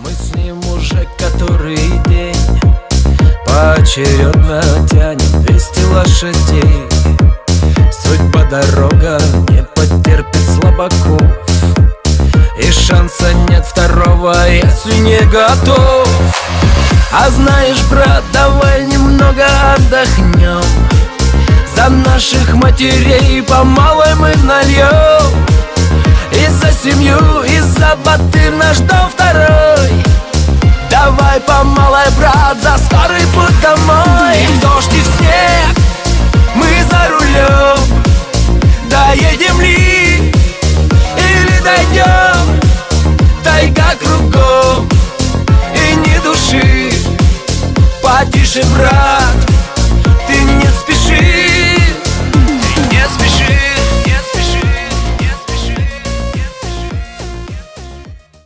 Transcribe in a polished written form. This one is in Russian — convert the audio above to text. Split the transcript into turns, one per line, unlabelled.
Мы с ним уже который день поочередно тянем 200 лошадей. Судьба дорога не потерпит слабаков, и шанса нет второго, если не готов. А знаешь, брат, давай немного отдохнем, за наших матерей по малой мы нальем. И за семью, и за Батыр наш дом второй. Давай по малой, брат, за скорый путь домой. И в дождь, и в снег мы за рулем. Доедем ли или дойдем? Тайга кругом и ни души. Потише, брат,